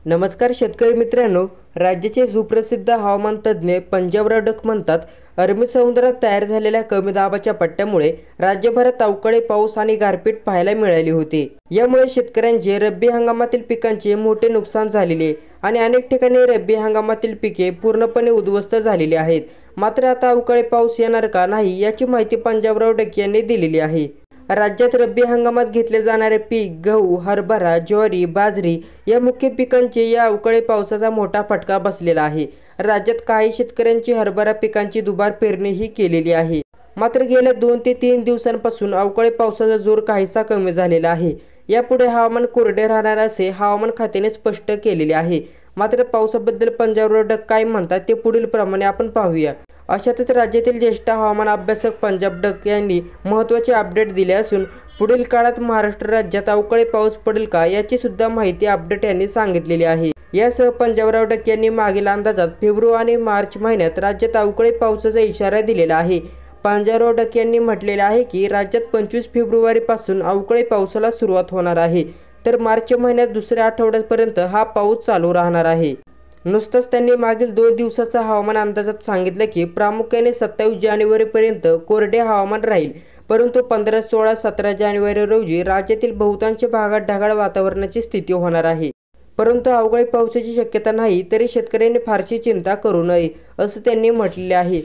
नमस्कार शेतकरी मित्रांनो, राज्याचे सुप्रसिद्ध हवामान तज्ज्ञ पंजाबराव डक म्हणतात, अरबी समुद्रात तयार झालेल्या कमी दाबाच्या पट्ट्यामुळे राज्यभरात अवकाळी पाऊस आणि गारपीट पाहायला मिळाली होती। यामुळे शेतकऱ्यांचे रब्बी हंगामातील पिकांचे मोठे नुकसान झालेले आणि अनेक ठिकाणी रब्बी हंगामातील पिके पूर्णपणे उद्ध्वस्त झालेली आहेत। मात्र आता अवकाळी पाऊस येणार का नाही याची माहिती पंजाबराव डक यांनी दिलेली आहे। राज्यात रब्बी हंगामात घेतले जाणारे पीक गहू, हरभरा, ज्वारी, बाजरी या मुख्य पिकांचे या अवकाळी पावसाचा मोठा फटका बसलेला आहे। राज्यात काही शेतकऱ्यांची हरभरा पिकांची दुबार पेरणीही केलेली आहे। मात्र गेल्या 2 ते 3 दिवसांपासून अवकाळी पावसाचा जोर काहीसा कमी झालेला आहे। यापुढे हवामान कोरडे राहणार असे हवामान खात्याने स्पष्ट केलेले आहे। मात्र पावसाबद्दल पंजाबराव डक काय म्हणतात ते पुढील प्रमाणे आपण पाहूया। अशातच राज्यातील ज्येष्ठ हवामान अभ्यासक पंजाब डक यांनी महत्त्वाचे अपडेट दिले असून पुढील काळात महाराष्ट्र राज्यात अवकाळी पाऊस पडेल का याची सुद्धा माहिती अपडेट यांनी सांगितलेली आहे। यासह पंजाबराव डक यांनी मागील अंदाजात फेब्रुवारी आणि मार्च महिन्यात राज्यात अवकाळी पावसाचा इशारा दिलेला आहे। पंजाबराव डक यांनी म्हटलेले आहे की राज्यात 25 फेब्रुवारीपासून अवकाळी पावसाला सुरुवात होणार आहे, तर मार्च महिन्यात दुसऱ्या आठवड्यापर्यंत हा पाऊस चालू राहणार आहे। नुकतंच त्यांनी मागील 2 दिवसाचा हवामान अंदाजात सांगितलं की प्रामुख्याने 27 जानेवारीपर्यंत कोरडे हवामान राहील, परंतु 15, 16, 17 जानेवारी रोजी राज्यातील बहुतांश भागात ढगाळ वातावरणाची स्थिती होणार आहे। परंतु अवकाळी पावसाची शक्यता नाही, तरी शेतकऱ्यांनी फारशी चिंता करू नये असं त्यांनी म्हटलेले आहे।